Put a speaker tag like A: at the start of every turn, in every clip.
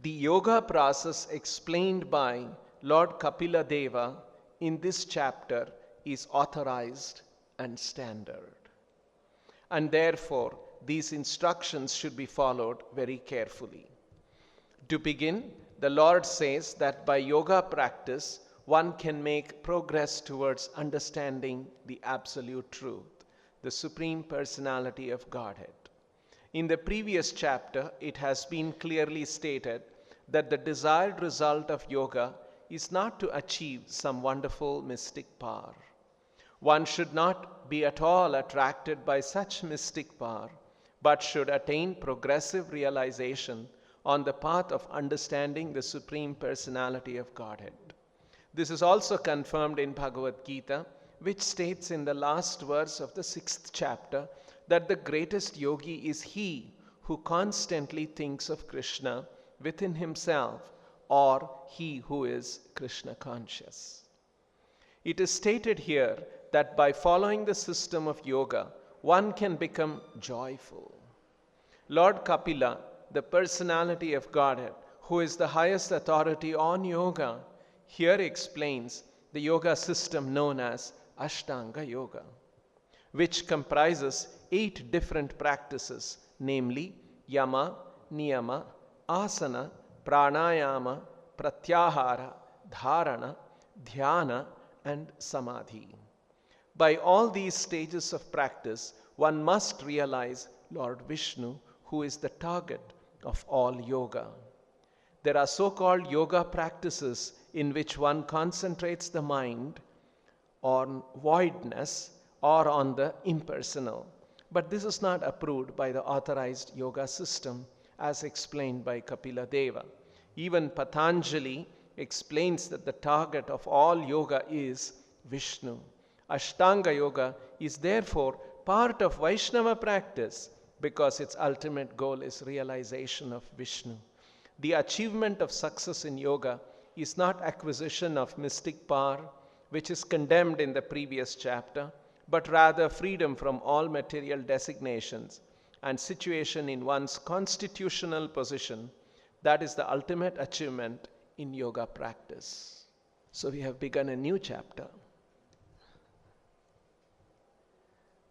A: The yoga process explained by Lord Kapila Deva in this chapter is authorized and standard. And therefore, these instructions should be followed very carefully. To begin, the Lord says that by yoga practice, one can make progress towards understanding the absolute truth, the Supreme Personality of Godhead. In the previous chapter, it has been clearly stated that the desired result of yoga is not to achieve some wonderful mystic power. One should not be at all attracted by such mystic power, but should attain progressive realization on the path of understanding the Supreme Personality of Godhead. This is also confirmed in Bhagavad Gita, which states in the last verse of the 6th chapter that the greatest yogi is he who constantly thinks of Krishna within himself, or he who is Krishna conscious. It is stated here that by following the system of yoga, one can become joyful. Lord Kapila, the personality of Godhead, who is the highest authority on yoga, here explains the yoga system known as Ashtanga Yoga, which comprises 8 different practices, namely Yama, Niyama, Asana, Pranayama, Pratyahara, Dharana, Dhyana, and Samadhi. By all these stages of practice, one must realize Lord Vishnu, who is the target of all yoga. There are so-called yoga practices in which one concentrates the mind on voidness or on the impersonal. But this is not approved by the authorized yoga system as explained by Kapila Deva. Even Patanjali explains that the target of all yoga is Vishnu. Ashtanga Yoga is therefore part of Vaishnava practice because its ultimate goal is realization of Vishnu. The achievement of success in yoga is not acquisition of mystic power, which is condemned in the previous chapter, but rather freedom from all material designations and situation in one's constitutional position. That is the ultimate achievement in yoga practice. So we have begun a new chapter.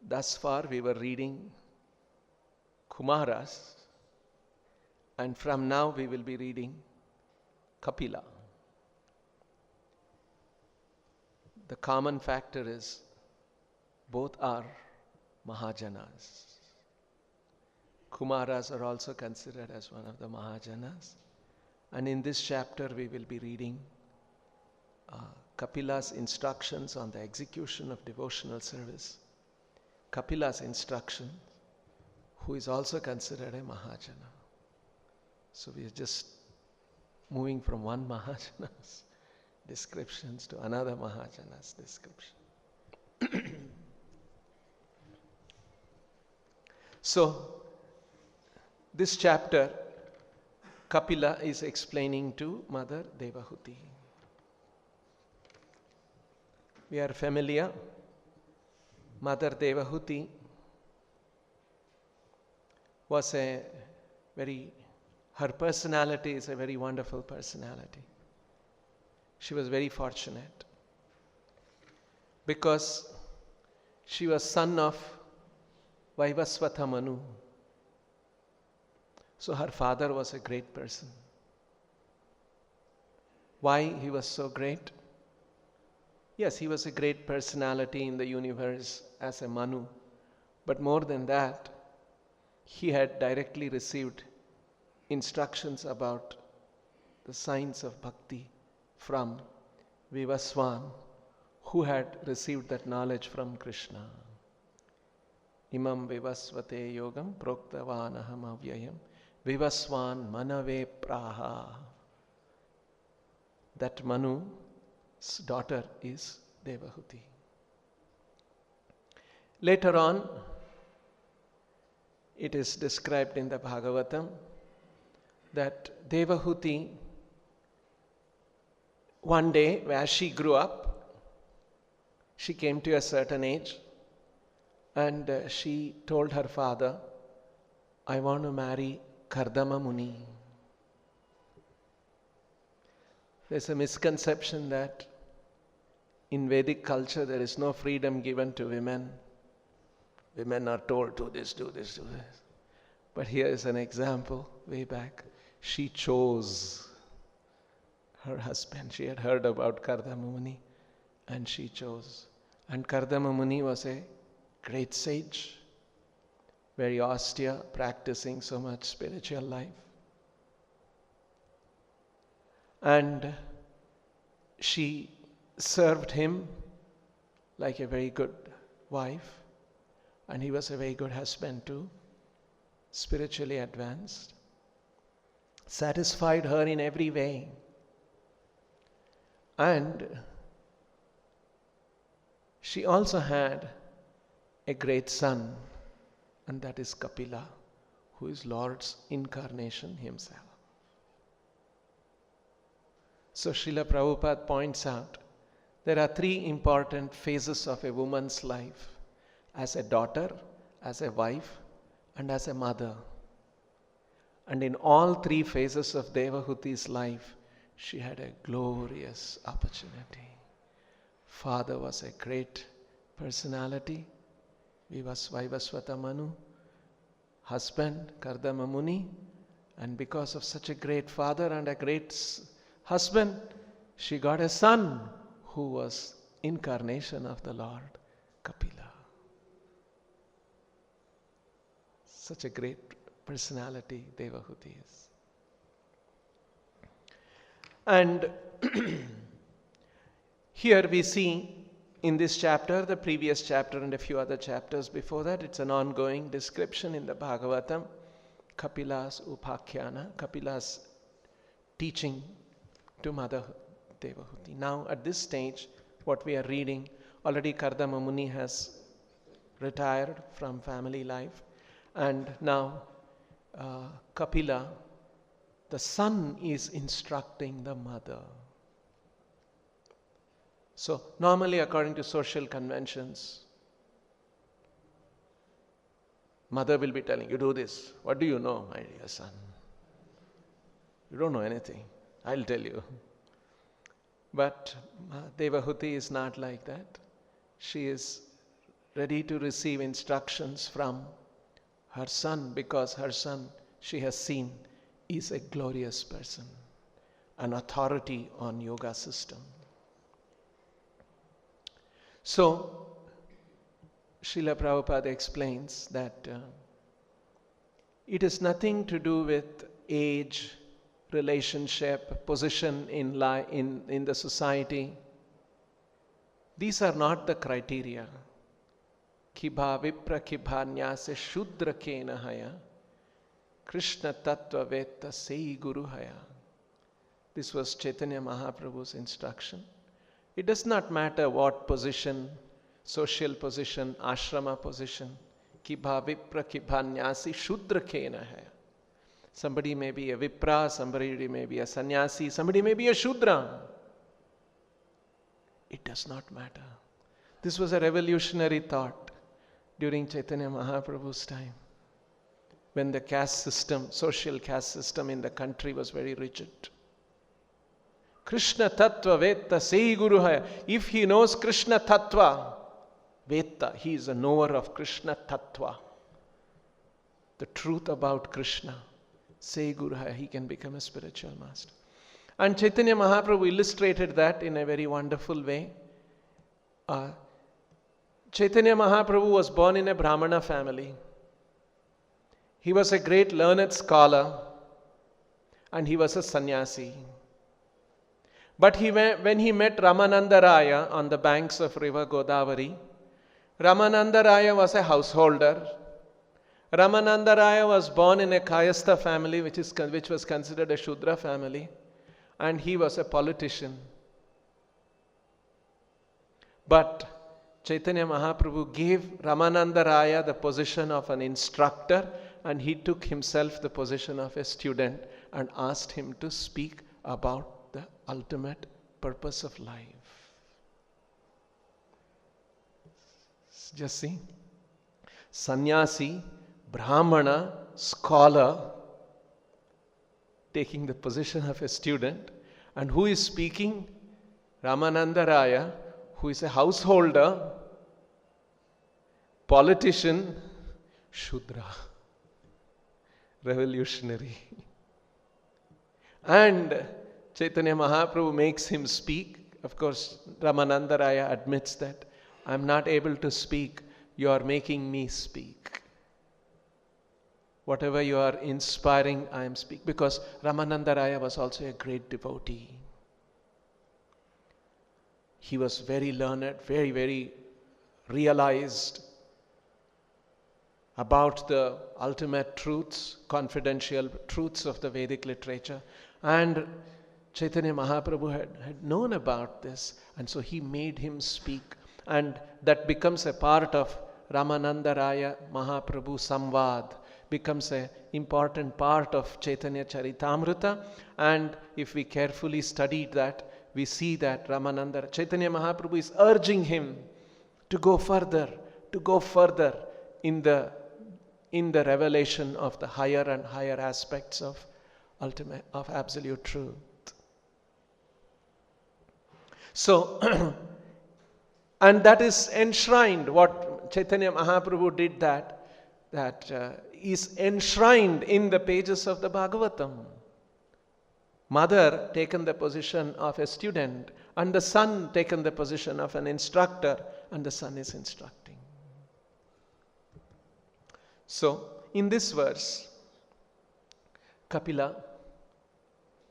A: Thus far we were reading Kumaras, and from now we will be reading Kapila. The common factor is both are Mahajanas. Kumaras are also considered as one of the Mahajanas. And in this chapter we will be reading Kapila's instructions on the execution of devotional service. Kapila's instruction, who is also considered a Mahajana. So we are just moving from one Mahajana's descriptions to another Mahajana's description. So, this chapter, Kapila is explaining to Mother Devahuti. We are familiar. Mother Devahuti was her personality is a very wonderful personality. She was very fortunate because she was son of Vaivasvata Manu. So her father was a great person. Why he was so great? Yes, he was a great personality in the universe as a Manu. But more than that, he had directly received instructions about the science of bhakti from Vivaswan, who had received that knowledge from Krishna. Imam Vivasvate Yogam Proktavanaham Avyayam Vivaswan Manave Praha. That Manu's daughter is Devahuti. Later on, it is described in the Bhagavatam that Devahuti, one day as she grew up, she came to a certain age and she told her father, I want to marry Kardama Muni. There's a misconception that in Vedic culture there is no freedom given to women. Women are told, do this, do this, do this. But here is an example way back. She chose her husband. She had heard about Kardama Muni and she chose. And Kardama Muni was a great sage, very austere, practicing so much spiritual life. And she served him like a very good wife, and he was a very good husband too, spiritually advanced, satisfied her in every way. And she also had a great son, and that is Kapila, who is Lord's incarnation himself. So Srila Prabhupada points out there are three important phases of a woman's life: as a daughter, as a wife, and as a mother. And in all three phases of Devahuti's life, she had a glorious opportunity. Father was a great personality, Vaivasvata Manu. Husband, Kardama Muni. And because of such a great father and a great husband, she got a son who was incarnation of the Lord, Kapila. Such a great personality Devahuti is. And here we see in this chapter, the previous chapter and a few other chapters before that, it's an ongoing description in the Bhagavatam, Kapila's Upakhyana, Kapila's teaching to Mother Devahuti. Now at this stage, what we are reading, already Kardama Muni has retired from family life, and now Kapila, the son, is instructing the mother. So normally, according to social conventions, mother will be telling you, do this. What do you know, my dear son? You don't know anything. I'll tell you. But Devahuti is not like that. She is ready to receive instructions from her son, because her son, she has seen, is a glorious person, an authority on yoga system. So, Srila Prabhupada explains that it is nothing to do with age, relationship, position in the society. These are not the criteria. Kibha vipra kibha nyase shudra kena haya, Krishna tattva vetta sei guru haya. This was Chaitanya Mahaprabhu's instruction. It does not matter what position, social position, ashrama position. Kibha vipra kibha nyasi shudra kena haya. Somebody may be a vipra, somebody may be a sannyasi, somebody may be a shudra. It does not matter. This was a revolutionary thought during Chaitanya Mahaprabhu's time, when the caste system, social caste system in the country was very rigid. Krishna Tattva Vetta Sei Guru Haya. If he knows Krishna Tattva, Vetta, he is a knower of Krishna Tattva, the truth about Krishna. Sei Guru Haya, he can become a spiritual master. And Chaitanya Mahaprabhu illustrated that in a very wonderful way. Chaitanya Mahaprabhu was born in a Brahmana family. He was a great learned scholar, and he was a sannyasi. But when he met Ramananda Raya on the banks of river Godavari, Ramananda Raya was a householder. Ramananda Raya was born in a Kayastha family, which was considered a Shudra family, and he was a politician. But Chaitanya Mahaprabhu gave Ramananda Raya the position of an instructor, and he took himself the position of a student and asked him to speak about the ultimate purpose of life. Just see. Sannyasi, Brahmana, scholar, taking the position of a student, And who is speaking? Ramananda Raya, who is a householder, politician, Shudra, revolutionary. And Chaitanya Mahaprabhu makes him speak. Of course, Ramananda Raya admits that I'm not able to speak, you are making me speak. Whatever you are inspiring, I am speaking. Because Ramananda Raya was also a great devotee. He was very learned, very, very realized about the ultimate truths, confidential truths of the Vedic literature. And Chaitanya Mahaprabhu had known about this, and so he made him speak. And that becomes a part of Ramananda Raya Mahaprabhu Samvad, becomes an important part of Chaitanya Charitamrita. And if we carefully studied that, we see that Chaitanya Mahaprabhu is urging him to go further in the revelation of the higher and higher aspects of absolute truth. So, and that is enshrined, what Chaitanya Mahaprabhu did, that is enshrined in the pages of the Bhagavatam. Mother taken the position of a student, and the son taken the position of an instructor, and the son is instructing. So, in this verse, Kapila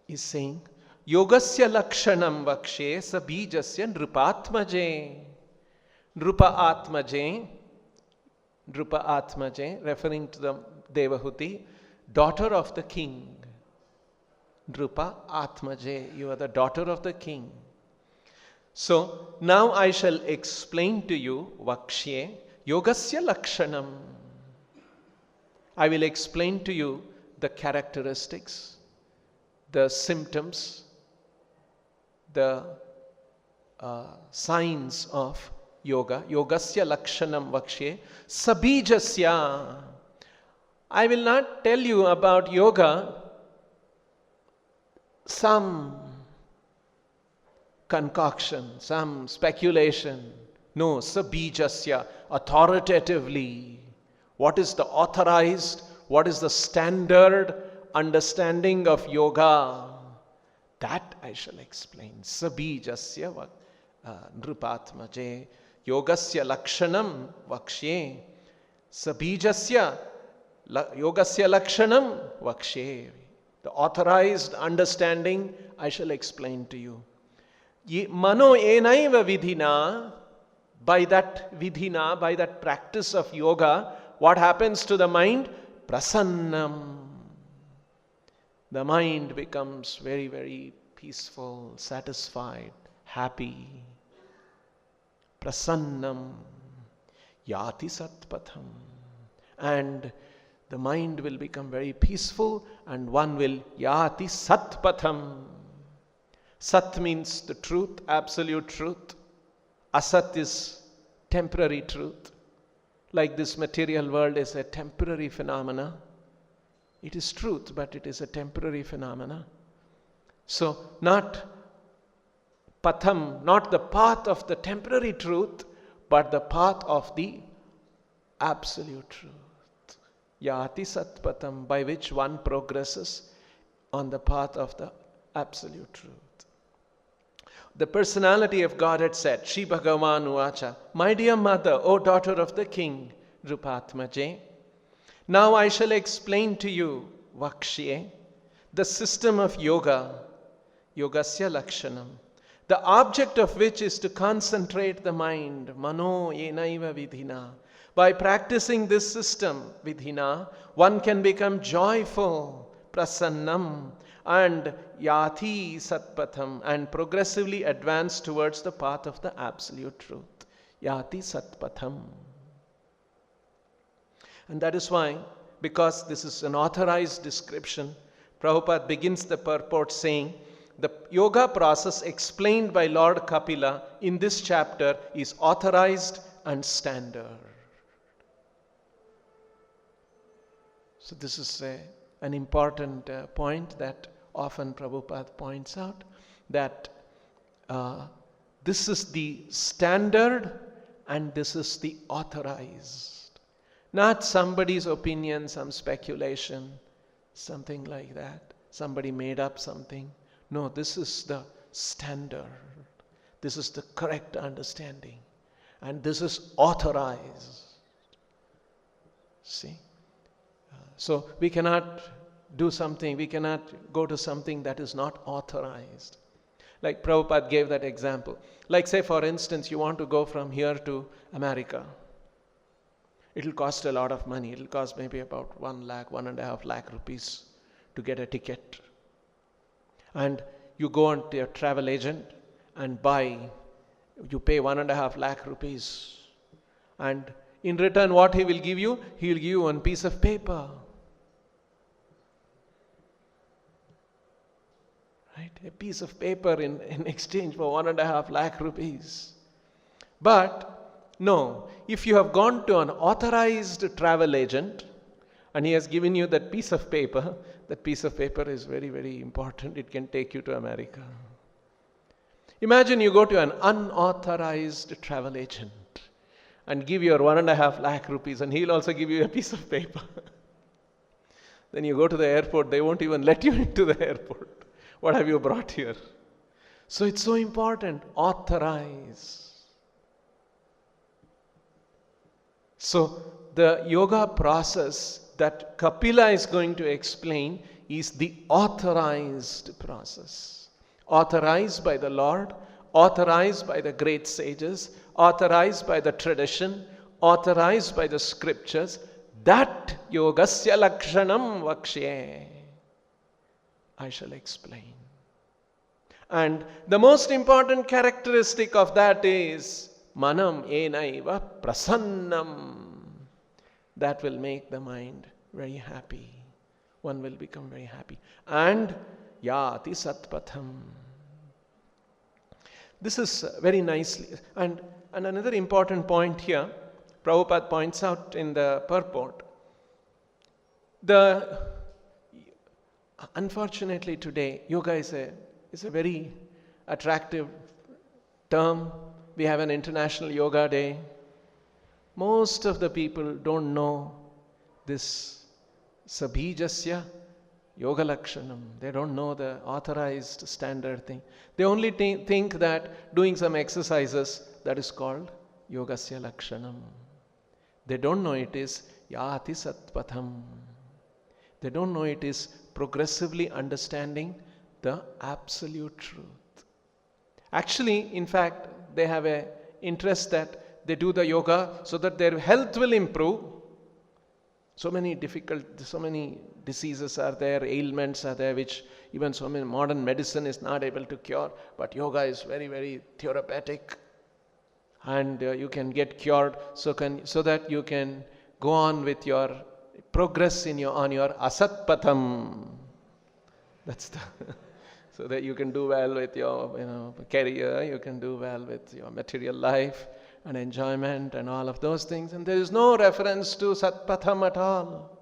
A: is saying, Yogasya lakshanam vakshe sabijasya nrupatmaje. Nrupa Atmaje, referring to the Devahuti, daughter of the king. Nrupa Atmaje, you are the daughter of the king. So, now I shall explain to you, Vakshye, Yogasya Lakshanam. I will explain to you the characteristics, the symptoms, the signs of yoga. Yogasya Lakshanam Vakshye, Sabijasya. I will not tell you about yoga some concoction, some speculation. No, sabijasya, authoritatively. What is the authorized, what is the standard understanding of yoga? That I shall explain. Sabijasya nrupatmaje, yogasya lakshanam vakshye, sabijasya yogasya lakshanam vakshye. The authorized understanding I shall explain to you. Mano enaiva vidhina, by that practice of yoga, what happens to the mind? Prasannam. The mind becomes very, very peaceful, satisfied, happy. Prasannam. Yati satpatham. And the mind will become very peaceful, and one will yati satpatham. Sat means the truth, absolute truth. Asat is temporary truth. Like this material world is a temporary phenomena. It is truth, but it is a temporary phenomena. So, not patham, not the path of the temporary truth, but the path of the absolute truth. Yati satpatham, by which one progresses on the path of the absolute truth. The personality of God had said, Shri Bhagavan Uvacha, my dear mother, O daughter of the king, Rupatmaje, now I shall explain to you, Vakshye, the system of yoga, Yogasya Lakshanam, the object of which is to concentrate the mind, Mano Yenaiva Vidhina. By practicing this system, Vidhina, one can become joyful, Prasannam, and Yati Satpatham, and progressively advance towards the path of the absolute truth. Yati Satpatham. And that is why, because this is an authorized description, Prabhupada begins the purport saying, the yoga process explained by Lord Kapila in this chapter is authorized and standard. So this is an important point, that often Prabhupada points out that this is the standard and this is the authorized. Not somebody's opinion, some speculation, something like that. Somebody made up something. No, this is the standard. This is the correct understanding. And this is authorized. See? So we cannot do something, we cannot go to something that is not authorized. Like Prabhupada gave that example. Like say for instance, you want to go from here to America. It will cost a lot of money. It will cost maybe about 1 lakh, 1.5 lakh rupees to get a ticket. And you go on to your travel agent and you pay 1.5 lakh rupees. And in return, what he will give you? He will give you one piece of paper. Right? A piece of paper in exchange for 1.5 lakh rupees. But no, if you have gone to an authorized travel agent and he has given you that piece of paper is very, very important. It can take you to America. Imagine you go to an unauthorized travel agent and give your 1.5 lakh rupees and he'll also give you a piece of paper. Then you go to the airport, they won't even let you into the airport. What have you brought here? So it's so important, authorize. So the yoga process that Kapila is going to explain is the authorized process. Authorized by the Lord, authorized by the great sages, authorized by the tradition, authorized by the scriptures. That yogasya lakshanam vakshye. I shall explain. And the most important characteristic of that is manam enaiva prasannam. That will make the mind very happy. One will become very happy. And yati satpatham. This is very nicely. And another important point here, Prabhupada points out in the purport. Unfortunately today, yoga is a very attractive term. We have an International Yoga Day. Most of the people don't know this sabhijasya yoga lakshanam. They don't know the authorized standard thing. They only think that doing some exercises, that is called yogasya lakshanam. They don't know it is yati satpatham. They don't know it is progressively understanding the absolute truth. Actually, in fact, they have an interest that they do the yoga so that their health will improve. So many diseases are there, ailments are there, which even so many modern medicine is not able to cure. But yoga is very, very therapeutic, and you can get cured so that you can go on with your progress on your asatpatham. That's the so that you can do well with your career, you can do well with your material life and enjoyment and all of those things. And there is no reference to satpatham at all.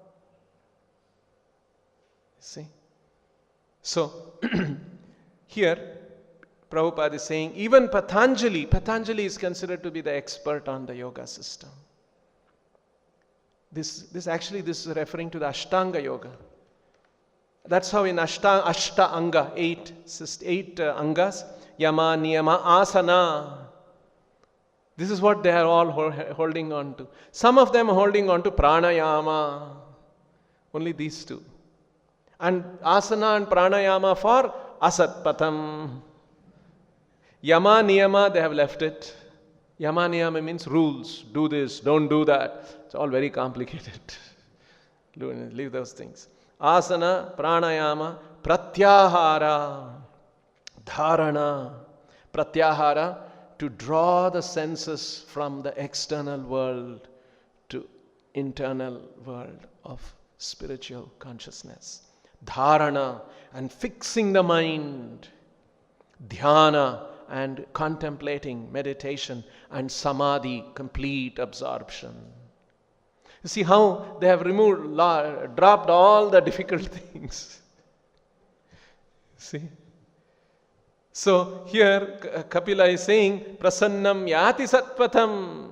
A: See? So, here Prabhupada is saying, even Patanjali is considered to be the expert on the yoga system. This is referring to the Ashtanga yoga. That's how in Ashta Anga, 8 angas, Yama, Niyama, Asana. This is what they are all holding on to. Some of them are holding on to Pranayama. Only these two. And Asana and Pranayama for Asatpatham. Yama, Niyama, they have left it. Yama, Niyama means rules. Do this, don't do that. It's all very complicated. Leave those things. Asana, Pranayama, Pratyahara, Dharana. Pratyahara, to draw the senses from the external world to internal world of spiritual consciousness. Dharana, and fixing the mind. Dhyana, and contemplating, meditation, and samadhi, complete absorption. You see how they have dropped all the difficult things. See? So here Kapila is saying, Prasannam yati satpatham.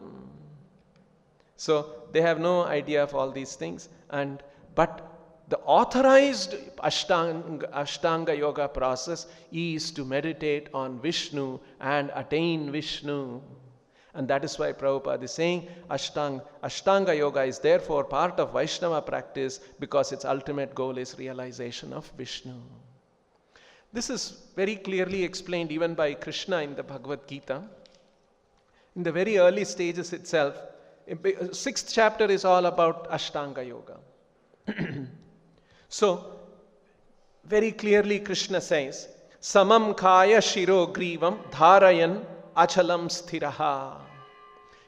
A: So they have no idea of all these things. But the authorized Ashtanga Yoga process is to meditate on Vishnu and attain Vishnu. And that is why Prabhupada is saying Ashtanga Yoga is therefore part of Vaishnava practice, because its ultimate goal is realization of Vishnu. This is very clearly explained even by Krishna in the Bhagavad Gita. In the very early stages itself, 6th chapter is all about Ashtanga Yoga. So, very clearly Krishna says, Samam kaya shiro grivam dharayan achalam sthiraha.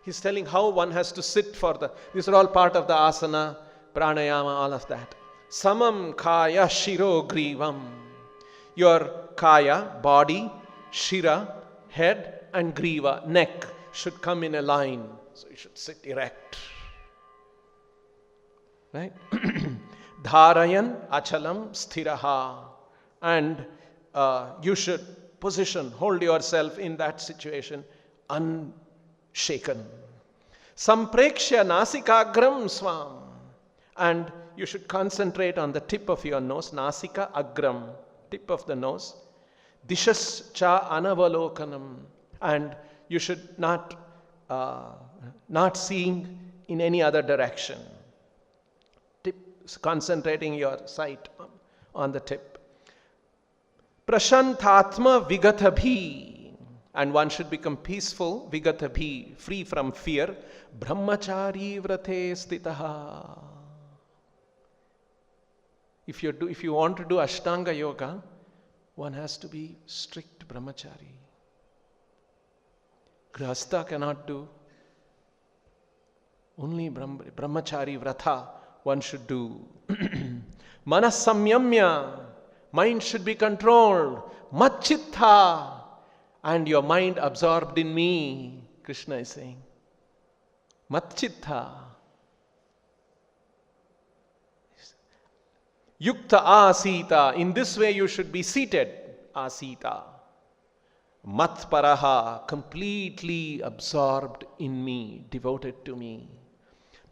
A: He's telling how one has to sit for these are all part of the asana, pranayama, all of that. Samam kaya shiro grivam. Your kaya, body, shira, head, and griva, neck, should come in a line. So you should sit erect. Right? Dharayan achalam sthiraha. And you should hold yourself in that situation unshaken. Samprekshya nasikagram swam. And you should concentrate on the tip of your nose, nasika agram, tip of the nose. Dishas cha anavalokanam. And you should not seeing in any other direction. Concentrating your sight on the tip. Prashantatma vigathabhi. And one should become peaceful, vigathabhi, free from fear. Brahmachari vrate stitaha. If you want to do Ashtanga Yoga, one has to be strict brahmachari. Grihastha cannot do. Only brahmachari vrata one should do. Manas samyamya, mind should be controlled. Matchittha, and your mind absorbed in me, Krishna is saying. Matchittha. Yukta asita, in this way you should be seated. Asita. Matparaha, completely absorbed in me, devoted to me.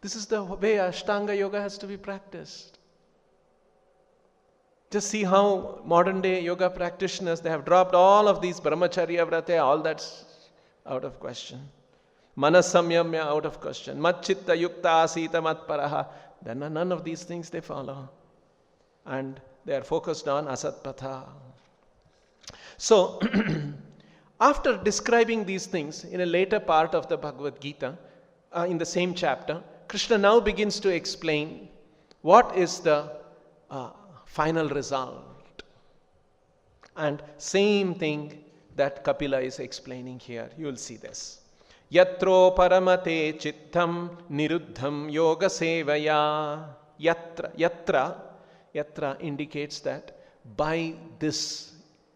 A: This is the way Ashtanga Yoga has to be practiced. Just see how modern day yoga practitioners, they have dropped all of these brahmacharya vrate, all that's out of question. Manasamyamya out of question. Matchitta yukta asita matparaha. Then none of these things they follow. And they are focused on asatpatha. So, after describing these things in a later part of the Bhagavad Gita, in the same chapter, Krishna now begins to explain what is the final result. And same thing that Kapila is explaining here. You will see this. Yatro paramate chittam niruddham yoga sevaya. Yatra indicates that by this,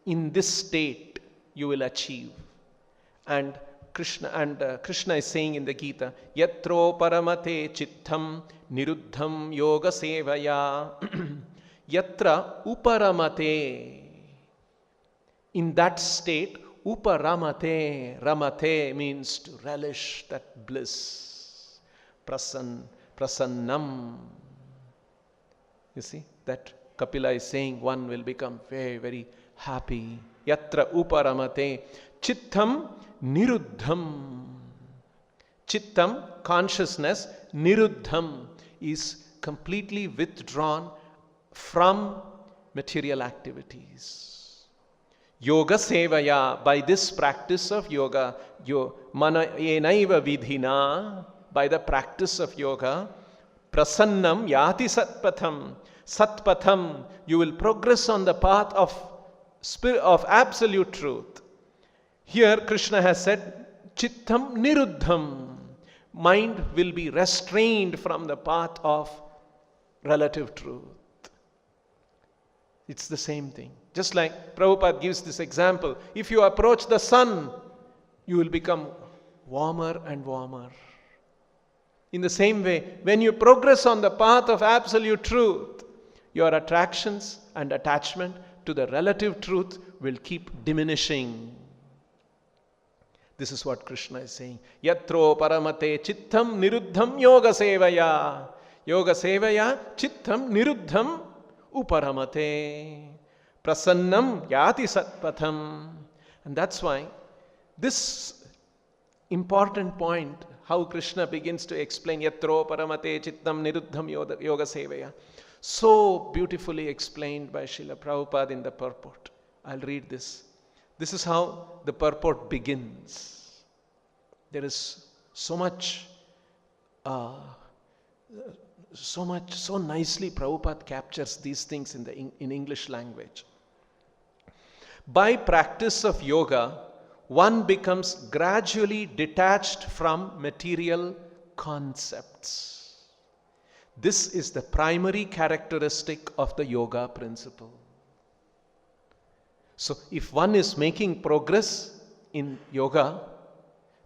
A: in this state, you will achieve. And Krishna is saying in the Gita, Yatro paramate chittam niruddham yoga sevaya. Yatra uparamate. In that state, uparamate. Ramate means to relish that bliss. Prasannam. You see, that Kapila is saying one will become very, very happy. Yatra uparamate. Chittam niruddham. Chittam, consciousness, niruddham is completely withdrawn from material activities. Yoga sevaya, by this practice of yoga, mana enaiva vidhina, by the practice of yoga, prasannam yati satpatham. Satpatham, you will progress on the path of absolute truth. Here Krishna has said, chittam niruddham. Mind will be restrained from the path of relative truth. It's the same thing. Just like Prabhupada gives this example. If you approach the sun, you will become warmer and warmer. In the same way, when you progress on the path of absolute truth, your attractions and attachment to the relative truth will keep diminishing. This is what Krishna is saying. Yatro paramate chittam niruddham yoga sevaya. Yoga sevaya chittam niruddham uparamate. Prasannam yati satpatham. And that's why this important point, how Krishna begins to explain Yatro paramate chittam niruddham yoga sevaya, so beautifully explained by Srila Prabhupada in the purport. I'll read this. This is how the purport begins. There is so nicely Prabhupada captures these things in English language. By practice of yoga, one becomes gradually detached from material concepts. This is the primary characteristic of the yoga principle. So if one is making progress in yoga,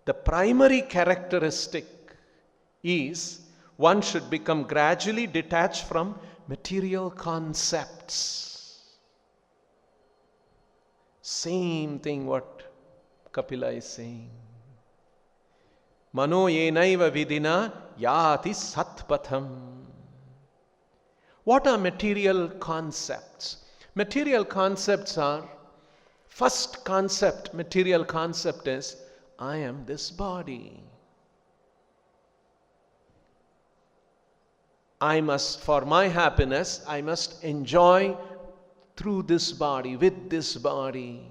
A: the primary characteristic is one should become gradually detached from material concepts. Same thing what Kapila is saying. Mano yenaiva vidina yati satpatham. What are material concepts? Material concepts are, first concept, material concept is, I am this body. For my happiness, I must enjoy through this body, with this body.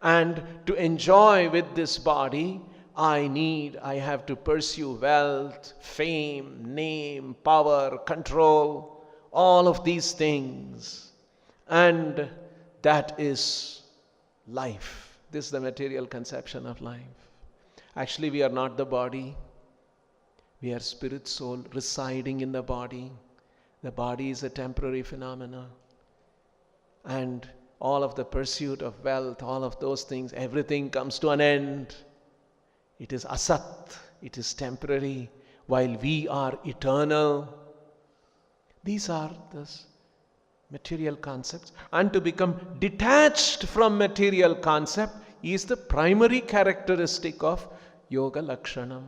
A: And to enjoy with this body, I have to pursue wealth, fame, name, power, control, all of these things. And that is life. This is the material conception of life. Actually, we are not the body. We are spirit soul residing in the body. The body is a temporary phenomena. And all of the pursuit of wealth, all of those things, everything comes to an end. It is asat, it is temporary, while we are eternal. These are the material concepts. And to become detached from material concept is the primary characteristic of yoga lakshanam.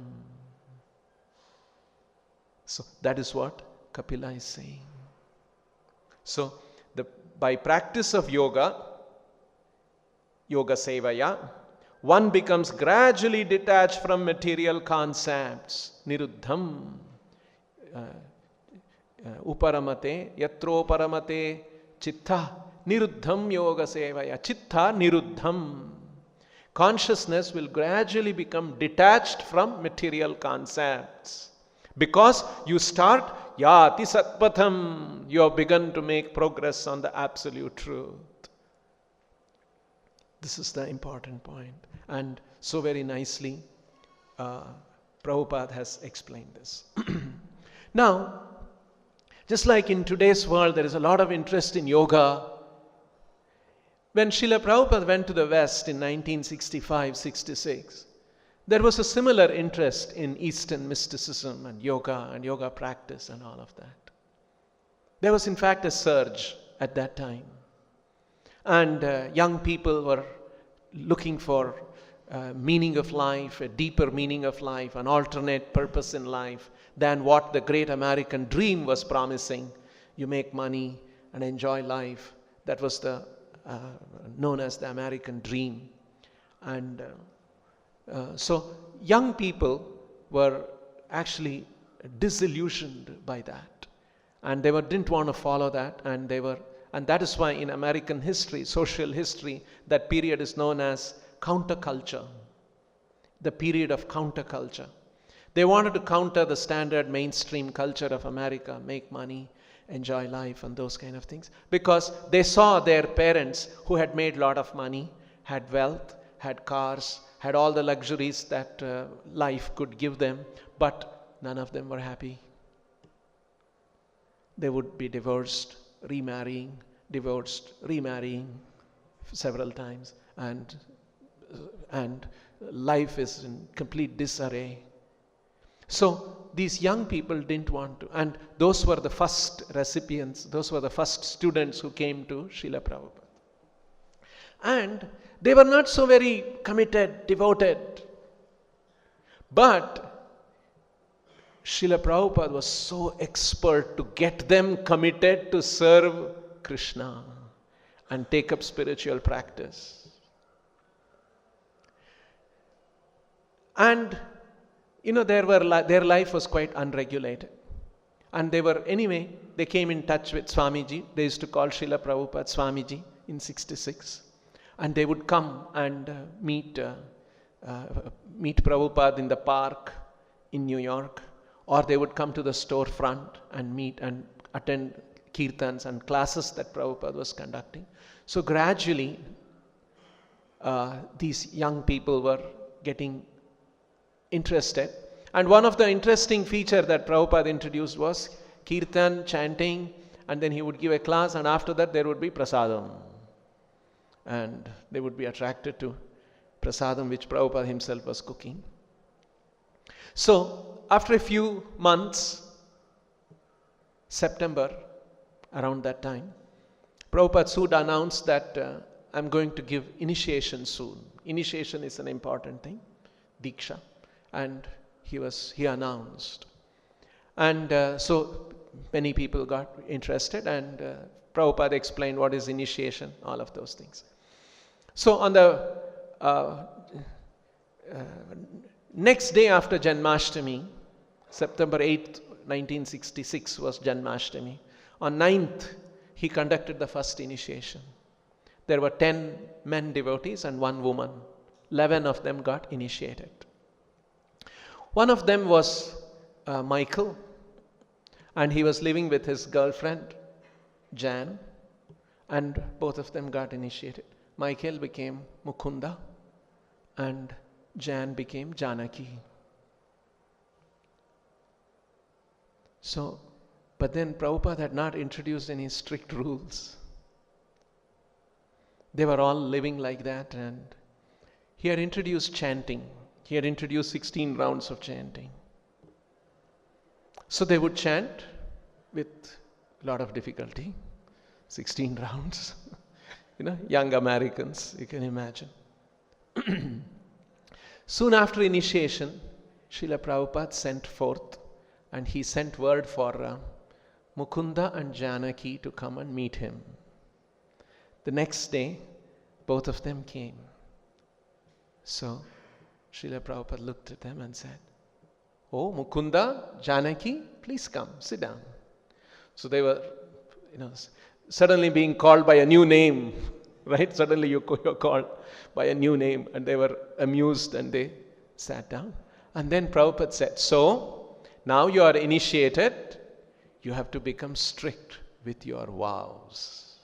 A: So that is what Kapila is saying. So by practice of yoga sevaya, one becomes gradually detached from material concepts. Niruddham, uparamate, yatro paramate, chitta, niruddham yoga sevaya. Chitta niruddham. Consciousness will gradually become detached from material concepts. Because you start, yati satpatham, you have begun to make progress on the absolute truth. This is the important point. And so very nicely, Prabhupada has explained this. Now, just like in today's world, there is a lot of interest in yoga. When Srila Prabhupada went to the West in 1965-66, there was a similar interest in Eastern mysticism and yoga practice and all of that. There was in fact a surge at that time. And young people were looking for meaning of life, a deeper meaning of life, an alternate purpose in life than what the great American dream was promising. You make money and enjoy life. That was known as the American dream. And so young people were actually disillusioned by that. And they didn't want to follow that. And that is why in American history, social history, that period is known as counterculture. The period of counterculture. They wanted to counter the standard mainstream culture of America, make money, enjoy life and those kind of things. Because they saw their parents who had made a lot of money, had wealth, had cars, had all the luxuries that life could give them, but none of them were happy. They would be divorced, remarrying several times, and life is in complete disarray. So these young people didn't want to. And those were the first recipients, those were the first students who came to Srila Prabhupada. And they were not so very committed, devoted. But Srila Prabhupada was so expert to get them committed to serve Krishna and take up spiritual practice. And their life was quite unregulated. And they came in touch with Swamiji. They used to call Srila Prabhupada Swamiji in 66. And they would come and meet Prabhupada in the park in New York. Or they would come to the storefront and meet and attend kirtans and classes that Prabhupada was conducting. So gradually, these young people were getting interested. And one of the interesting features that Prabhupada introduced was kirtan, chanting, and then he would give a class, and after that there would be prasadam. And they would be attracted to prasadam which Prabhupada himself was cooking. So, after a few months, September, around that time, Prabhupada soon announced that I'm going to give initiation soon. Initiation is an important thing, Diksha. And he announced. And so many people got interested, and Prabhupada explained what is initiation, all of those things. So on the next day after Janmashtami, September 8th, 1966 was Janmashtami. On 9th, he conducted the first initiation. There were 10 men devotees and 1 woman. 11 of them got initiated. One of them was Michael, and he was living with his girlfriend, Jan, and both of them got initiated. Michael became Mukunda, and Jan became Janaki. So, but then Prabhupada had not introduced any strict rules. They were all living like that, and he had introduced chanting. He had introduced 16 rounds of chanting. So they would chant with a lot of difficulty. 16 rounds. Young Americans, you can imagine. Soon after initiation, Srila Prabhupada sent forth, and he sent word for Mukunda and Janaki to come and meet him. The next day, both of them came. So, Srila Prabhupada looked at them and said, "Oh, Mukunda, Janaki, please come, sit down." So they were, suddenly being called by a new name, right? Suddenly you're called by a new name, and they were amused and they sat down. And then Prabhupada said, "So, now you are initiated, you have to become strict with your vows."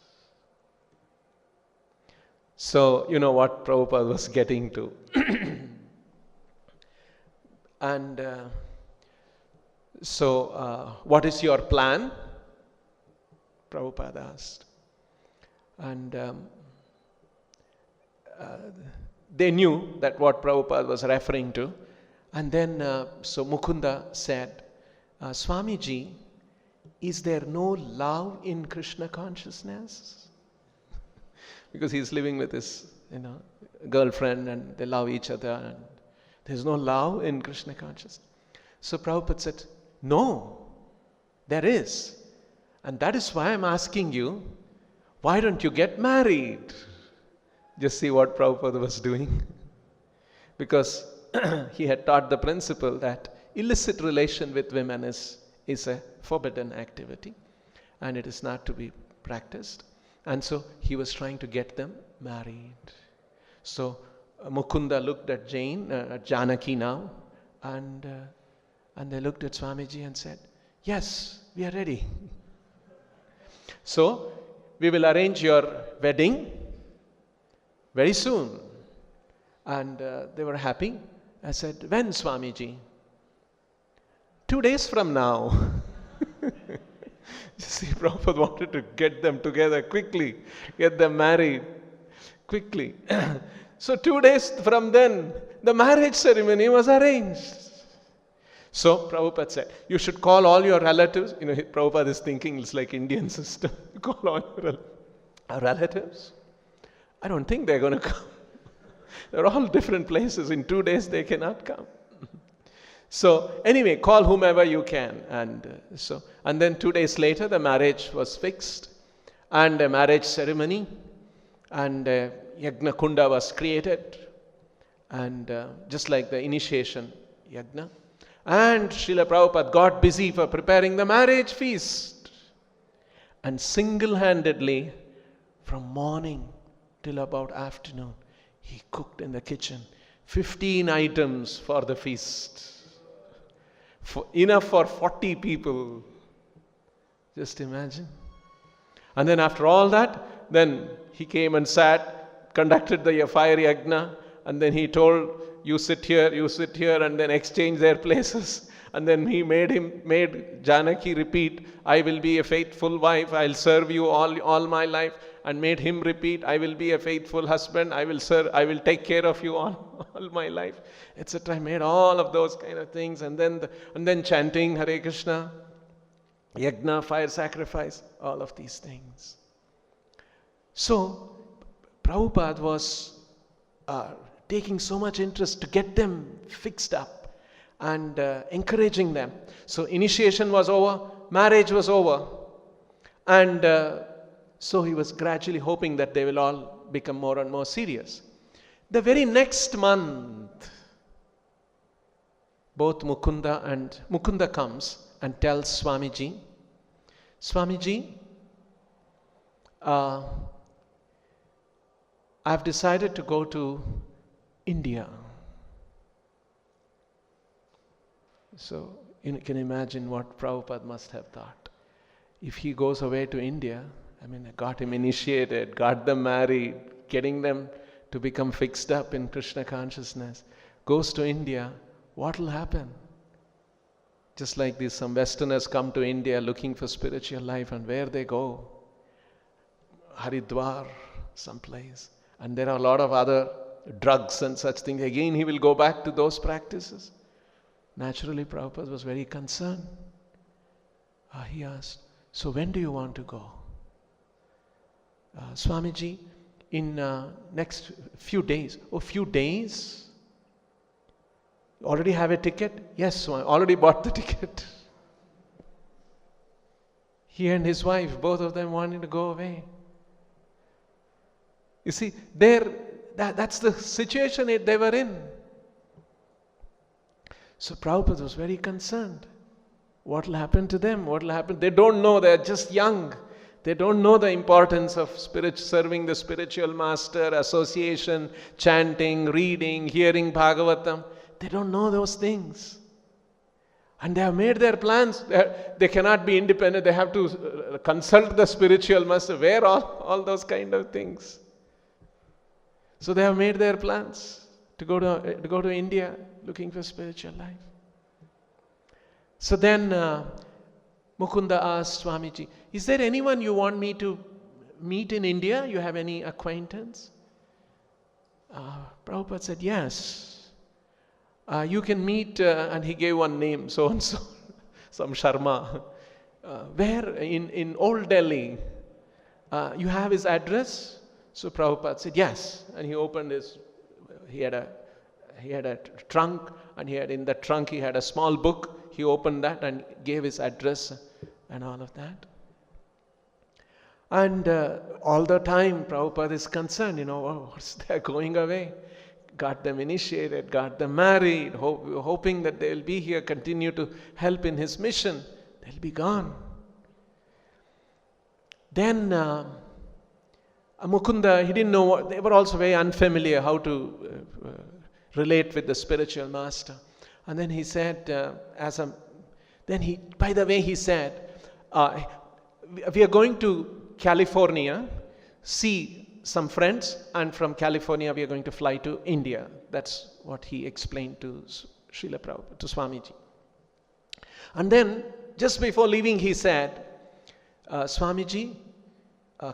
A: So, you know what Prabhupada was getting to. And what is your plan? Prabhupada asked. And they knew that what Prabhupada was referring to. And then, so Mukunda said, "Swamiji, is there no love in Krishna consciousness?" Because he's living with his, girlfriend, and they love each other, and there's no love in Krishna consciousness. So Prabhupada said, "No, there is. And that is why I'm asking you, why don't you get married?" Just see what Prabhupada was doing. Because he had taught the principle that illicit relation with women is a forbidden activity, and it is not to be practiced. And so he was trying to get them married. So Mukunda looked at Janaki now, and they looked at Swamiji and said, "Yes, we are ready. So we will arrange your wedding very soon." And they were happy. I said, "When, Swamiji?" 2 days from now. You see, Prabhupada wanted to get them together quickly, get them married quickly. So 2 days from then, the marriage ceremony was arranged. So Prabhupada said, you should call all your relatives. Prabhupada is thinking it's like Indian system. Call all your relatives. I don't think they're going to come. They're all different places. In 2 days they cannot come. So anyway, call whomever you can. And then 2 days later the marriage was fixed, and a marriage ceremony, and Yagna Kunda was created, and just like the initiation Yagna. And Srila Prabhupada got busy for preparing the marriage feast. And single-handedly, from morning till about afternoon, he cooked in the kitchen 15 items for the feast. Enough for 40 people. Just imagine. And then after all that, then he came and sat, conducted the fire yagna, and then he told, you sit here, and then exchange their places. And then he made Janaki repeat, I will be a faithful wife, I'll serve you all my life. And made him repeat, I will be a faithful husband, I will take care of you all my life, etc. I made all of those kind of things, and then chanting Hare Krishna, yagna, fire sacrifice, all of these things. So Prabhupada was taking so much interest to get them fixed up and encouraging them. So initiation was over, marriage was over, and so he was gradually hoping that they will all become more and more serious. The very next month, both Mukunda comes and tells Swamiji, I've decided to go to India. So you can imagine what Prabhupada must have thought. If he goes away to India, I got him initiated, got them married, getting them to become fixed up in Krishna consciousness, goes to India, what will happen? Just like these, some Westerners come to India looking for spiritual life, and where they go? Haridwar, someplace. And there are a lot of other drugs and such things. Again, he will go back to those practices. Naturally, Prabhupada was very concerned. He asked, so when do you want to go? Swamiji, in next few days. Oh, few days? Already have a ticket? Yes, Swami, already bought the ticket. He and his wife, both of them wanting to go away. You see, that's the situation they were in. So Prabhupada was very concerned. What will happen to them? What will happen? They don't know, they're just young. They don't know the importance of serving the spiritual master, association, chanting, reading, hearing Bhagavatam. They don't know those things. And they have made their plans. They cannot be independent. They have to consult the spiritual master. Where all those kind of things? So they have made their plans to go to India looking for spiritual life. So then Mukunda asked Swamiji, is there anyone you want me to meet in India? You have any acquaintance? Prabhupada said, yes. You can meet, and he gave one name, so-and-so, some Sharma. Where? In Old Delhi. You have his address? So Prabhupada said, yes. And he opened he had a trunk, and in the trunk he had a small book. He opened that and gave his address and all of that. And all the time Prabhupada is concerned, they're going away. Got them initiated, got them married, hoping that they will be here, continue to help in his mission. They'll be gone. Then Mukunda, he didn't know what, they were also very unfamiliar how to relate with the spiritual master. And then he said, by the way, he said, we are going to California, see some friends, and from California we are going to fly to India. That's what he explained to Srila Prabhupada, to Swamiji. And then, just before leaving, he said, Swamiji,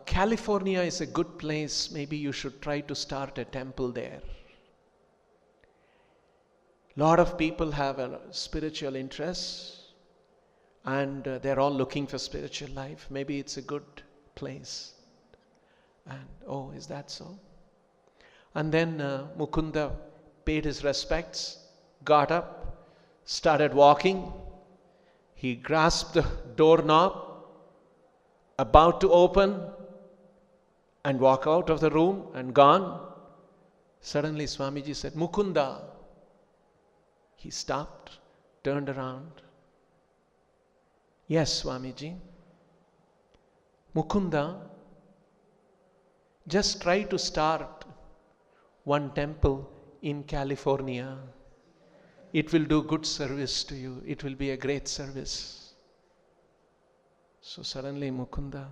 A: California is a good place. Maybe you should try to start a temple there. lot of people have a spiritual interest and they're all looking for spiritual life. Maybe it's a good place. And oh, is that so? And then Mukunda paid his respects, got up, started walking. He grasped the doorknob, about to open and walk out of the room and gone. Suddenly Swamiji said, Mukunda. He stopped, turned around. Yes, Swamiji. Mukunda, just try to start one temple in California. It will do good service to you. It will be a great service. So suddenly Mukunda,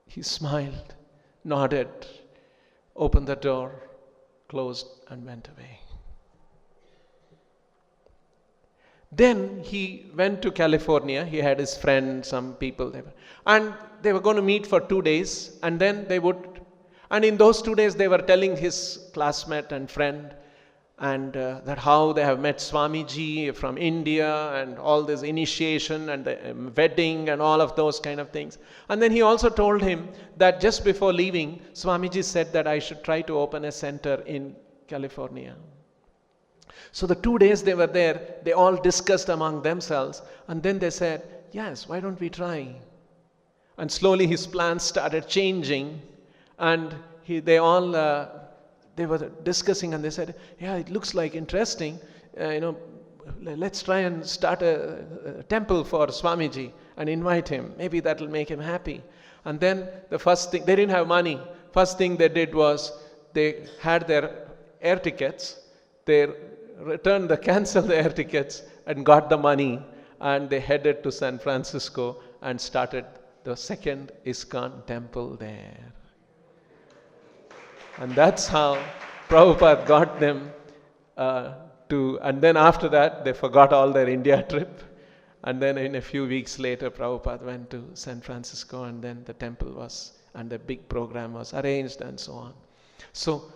A: he smiled, nodded, opened the door, closed and went away. Then he went to California. He had his friend, some people there. And they were going to meet for 2 days. And then they would, and in those 2 days they were telling his classmate and friend and that how they have met Swamiji from India and all this initiation and the wedding and all of those kind of things. And then he also told him that just before leaving, Swamiji said that I should try to open a center in California. So the 2 days they were there, they all discussed among themselves and then they said, yes, why don't we try? And slowly his plans started changing and they were discussing and they said, yeah, it looks like interesting, let's try and start a temple for Swamiji and invite him. Maybe that will make him happy. And then the first thing, they didn't have money. First thing they did was they had their air tickets, they canceled the air tickets and got the money and they headed to San Francisco and started the second ISKCON temple there. And that's how Prabhupada got them and then after that they forgot all their India trip. And then in a few weeks later, Prabhupada went to San Francisco and then the temple was, and the big program was arranged and so on. So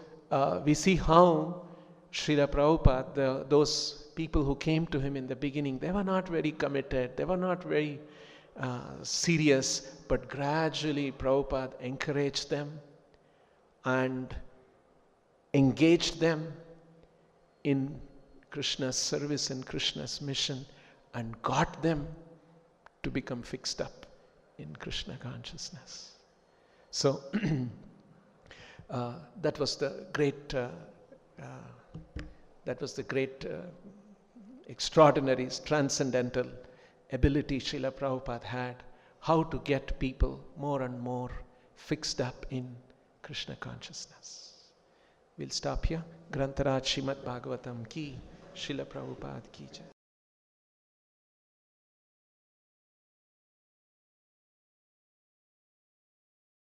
A: we see how Srila Prabhupada, those people who came to him in the beginning, they were not very committed, they were not very serious, but gradually Prabhupada encouraged them and engaged them in Krishna's service and Krishna's mission and got them to become fixed up in Krishna consciousness. So that was the great extraordinary, transcendental ability Srila Prabhupada had, how to get people more and more fixed up in Krishna consciousness. We'll stop here. Grantaraj Srimad Bhagavatam ki, Srila Prabhupada ki jai.